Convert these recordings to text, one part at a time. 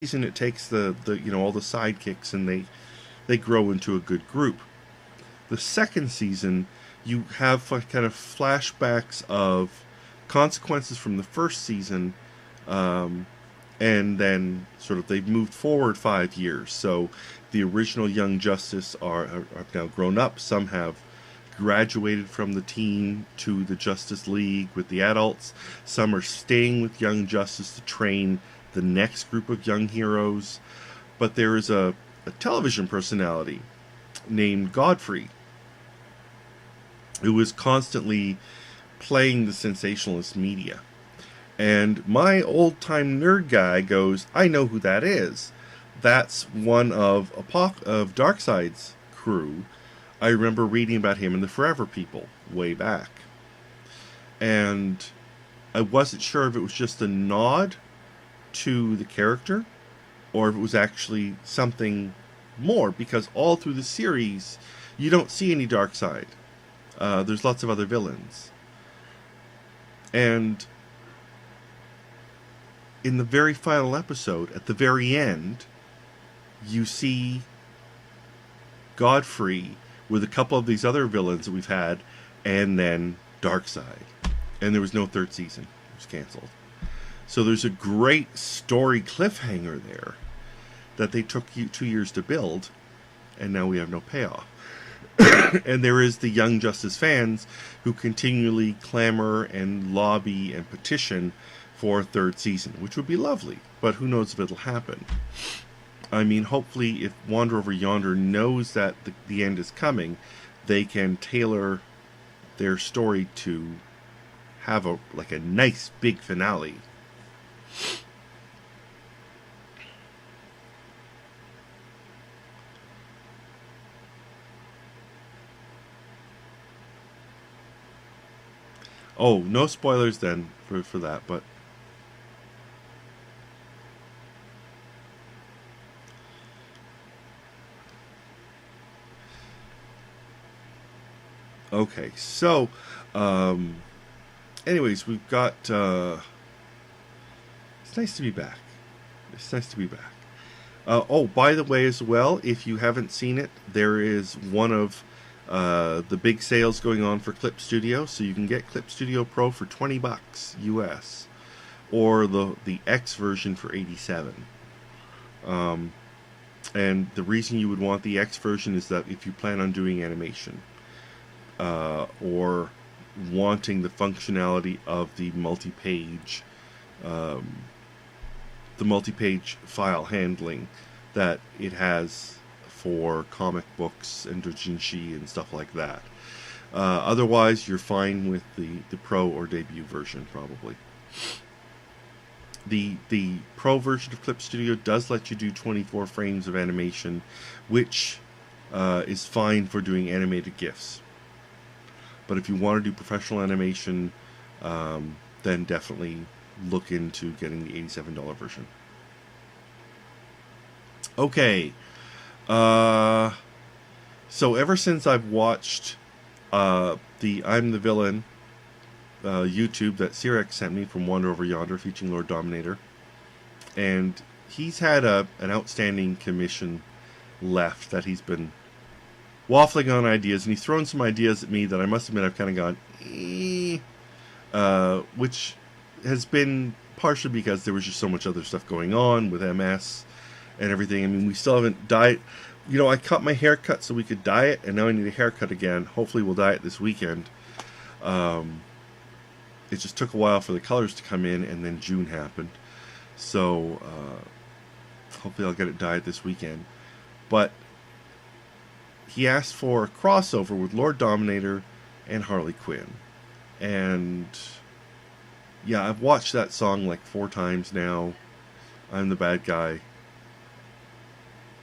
season it takes the all the sidekicks and they grow into a good group. The second season, you have kind of flashbacks of consequences from the first season, um, and then sort of they've moved forward 5 years. So the original Young Justice are now grown up. Some have graduated from the team to the Justice League with the adults. Some are staying with Young Justice to train the next group of young heroes. But there is a television personality named Godfrey who is constantly playing the sensationalist media. And my old time nerd guy goes, I know who that is. That's one of Darkseid's crew. I remember reading about him in the Forever People way back. And I wasn't sure if it was just a nod to the character or if it was actually something more, because all through the series you don't see any Darkseid. There's lots of other villains. And in the very final episode, at the very end, you see Godfrey with a couple of these other villains that we've had, and then Darkseid. And there was no third season. It was canceled. So there's a great story cliffhanger there that they took 2 years to build, and now we have no payoff. And there is the Young Justice fans who continually clamor and lobby and petition for a third season, which would be lovely, but who knows if it'll happen. I mean, hopefully if Wander Over Yonder knows that the end is coming, they can tailor their story to have a nice big finale. Oh, no spoilers then for that, but okay. So, anyways, we've got. It's nice to be back. It's nice to be back. Oh, by the way, as well, if you haven't seen it, there is one of the big sales going on for Clip Studio, so you can get Clip Studio Pro for $20 US, or the X version for 87. And the reason you would want the X version is that if you plan on doing animation, or wanting the functionality of the multi-page file handling that it has for comic books and doujinshi and stuff like that. Otherwise, you're fine with the Pro or debut version, probably. The Pro version of Clip Studio does let you do 24 frames of animation, which is fine for doing animated GIFs. But if you want to do professional animation, then definitely look into getting the $87 version. Okay. So ever since I've watched the I'm the Villain YouTube that Sirex sent me from Wander Over Yonder featuring Lord Dominator, and he's had an outstanding commission left that he's been waffling on ideas, and he's thrown some ideas at me that I must admit I've kind of gone, which has been partially because there was just so much other stuff going on with MS and everything. I mean, we still haven't dyed. I cut my hair cut so we could dye it, and now I need a haircut again. Hopefully we'll dye it this weekend. It just took a while for the colors to come in, and then June happened. So hopefully I'll get it dyed this weekend. But he asked for a crossover with Lord Dominator and Harley Quinn. And yeah, I've watched that song like 4 times now. I'm the bad guy.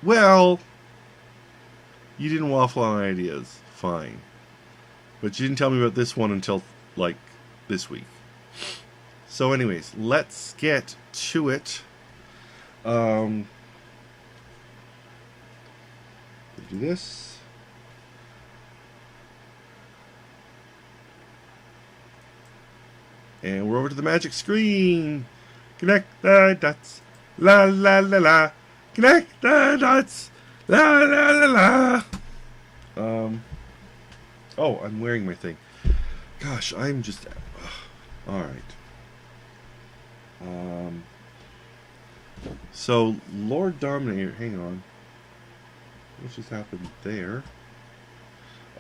Well, you didn't waffle on ideas. Fine. But you didn't tell me about this one until like this week. So anyways, let's get to it. Do this. And we're over to the magic screen. Connect the dots. La la la la. Connect the dots. La la la la. Um. Oh, I'm wearing my thing. Gosh, I'm just. All right. Um. So Lord Dominator. Hang on. What just happened there?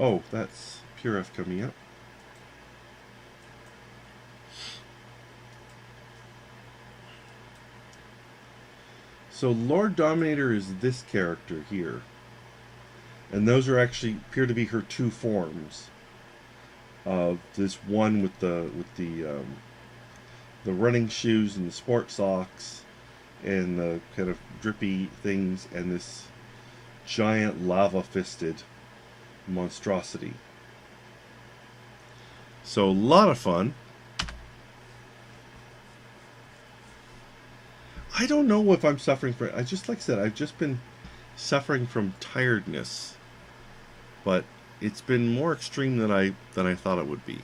Oh, that's Pure F coming up. So Lord Dominator is this character here, and those are actually appear to be her two forms. Of this one with the running shoes and the sport socks and the kind of drippy things, and this giant lava-fisted monstrosity. So a lot of fun. I don't know if I'm suffering from. I just like I said, I've just been suffering from tiredness, but it's been more extreme than I thought it would be.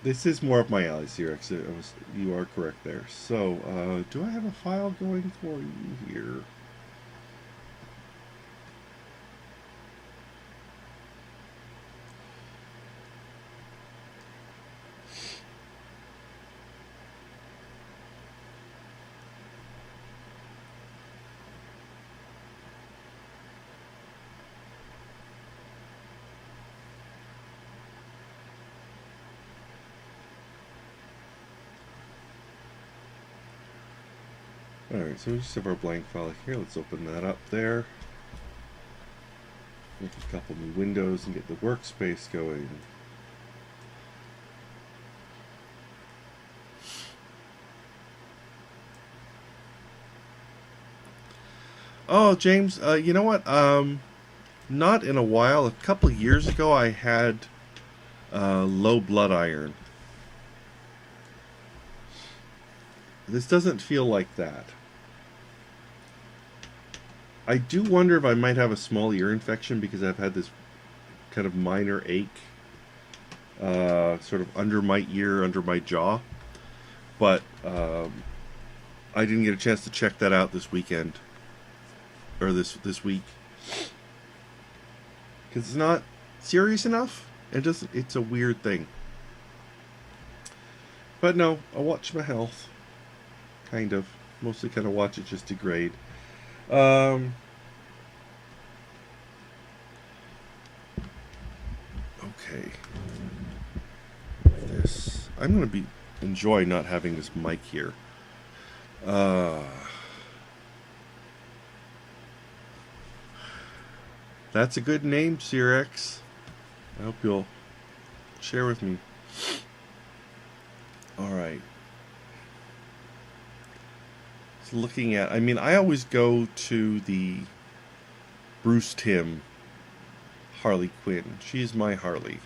This is more up my alley, Cyrex. You are correct there. So, do I have a file going for you here? Alright, so we just have our blank file here. Let's open that up there. Make a couple new windows and get the workspace going. Oh, James, you know what? Not in a while. A couple years ago, I had low blood iron. This doesn't feel like that. I do wonder if I might have a small ear infection because I've had this kind of minor ache sort of under my ear, under my jaw. But I didn't get a chance to check that out this weekend. Or this week. Because it's not serious enough. It's a weird thing. But no, I watch my health. Kind of. Mostly kind of watch it just degrade. Okay. This. I'm going to enjoy not having this mic here. That's a good name, Cyrex. I hope you'll share with me. Alright. Looking at, I always go to the Bruce Timm Harley Quinn. She's my Harley.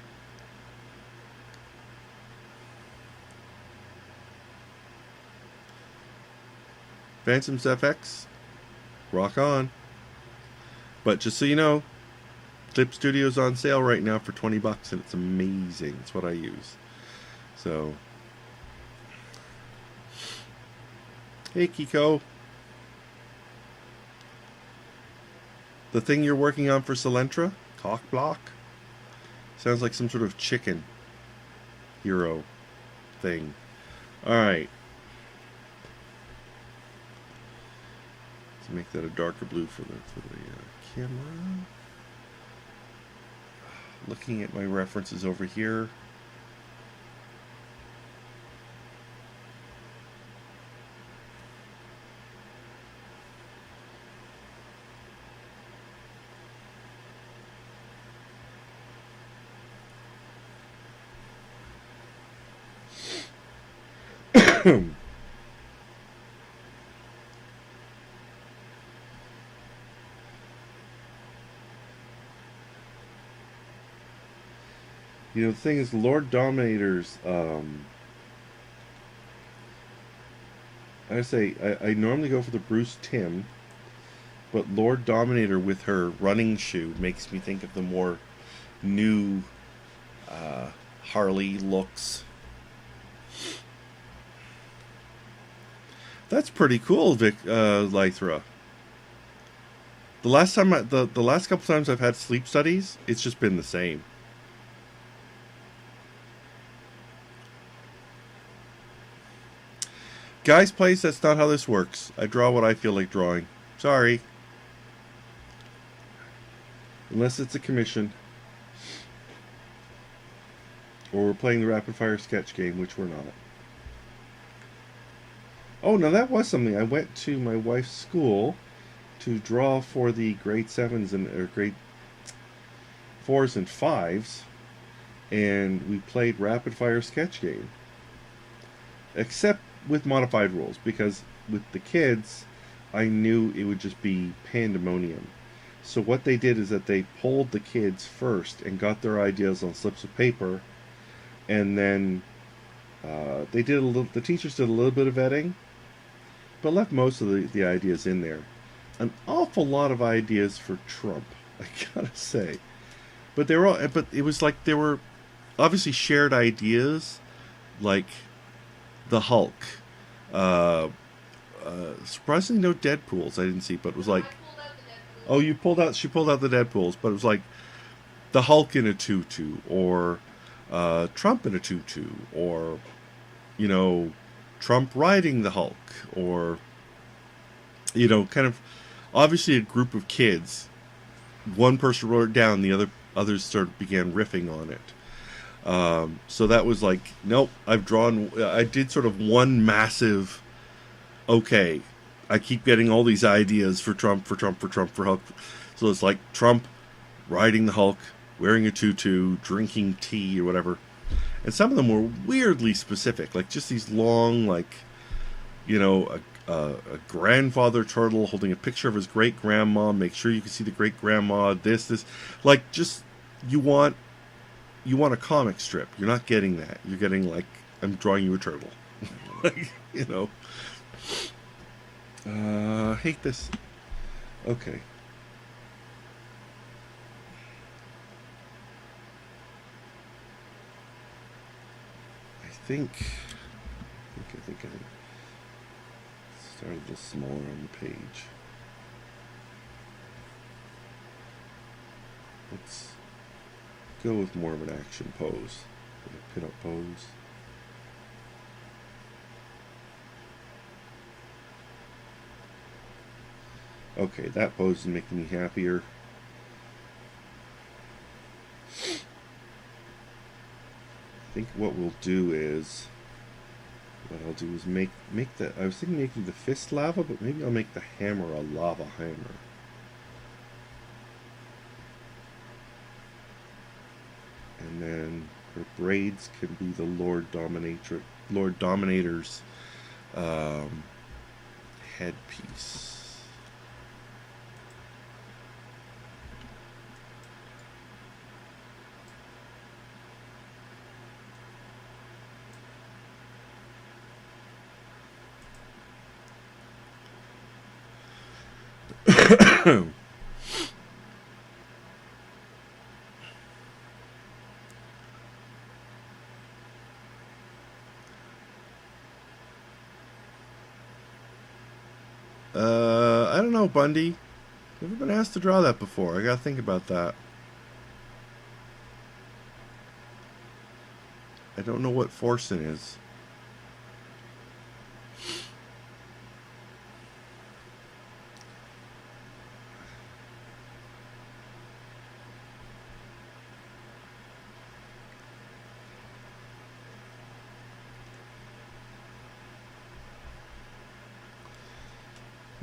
Phantoms FX, rock on. But just so you know, Clip Studio's on sale right now for $20 and it's amazing. It's what I use. So, hey Kiko. The thing you're working on for Celentra? Cock block? Sounds like some sort of chicken hero thing. Alright. Let's make that a darker blue for the camera. Looking at my references over here. You know, the thing is, Lord Dominator's, I normally go for the Bruce Timm, But Lord Dominator with her running shoe makes me think of the more new Harley looks. That's pretty cool, Lythra. The last couple times I've had sleep studies, it's just been the same. Guys, place, that's not how this works. I draw what I feel like drawing. Sorry. Unless it's a commission. Or we're playing the rapid fire sketch game, which we're not. Oh, no, that was something. I went to my wife's school to draw for the grade 7s or grade 4s and 5s, and we played rapid fire sketch game. Except with modified rules, because with the kids, I knew it would just be pandemonium. So what they did is that they polled the kids first and got their ideas on slips of paper, and then the teachers did a little bit of vetting, but left most of the ideas in there. An awful lot of ideas for Trump, I gotta say. But it was like they were obviously shared ideas, like the Hulk. Surprisingly, no Deadpools I didn't see, but it was like, oh, she pulled out the Deadpools, but it was like the Hulk in a tutu, or Trump in a tutu, or Trump riding the Hulk, or kind of obviously a group of kids. One person wrote it down, the others began riffing on it. So that was like, nope, I did sort of one massive, okay, I keep getting all these ideas for Trump, for Hulk. So it's like Trump riding the Hulk, wearing a tutu, drinking tea or whatever. And some of them were weirdly specific, like just these long, like, a grandfather turtle holding a picture of his great grandma. Make sure you can see the great grandma. This, like, just you want a comic strip. You're not getting that. You're getting like, I'm drawing you a turtle. Like, hate this. Okay. I think I started a little smaller on the page. Let's go with more of an action pose, a pin-up pose. Okay, that pose is making me happier. I think what we'll do is, make the, I was thinking making the fist lava, but maybe I'll make the hammer a lava hammer. And then her braids can be the Lord Dominator's headpiece. I don't know, Bundy. Never been asked to draw that before. I gotta think about that. I don't know what Forsen is.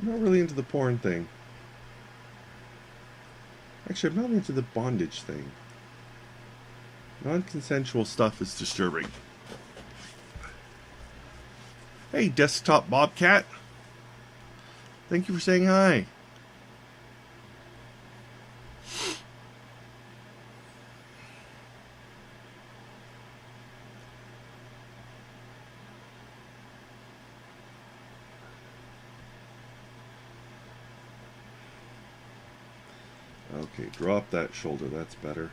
I'm not really into the porn thing. Actually, I'm not into the bondage thing. Non-consensual stuff is disturbing. Hey, Desktop Bobcat. Thank you for saying hi. Okay, drop that shoulder. That's better.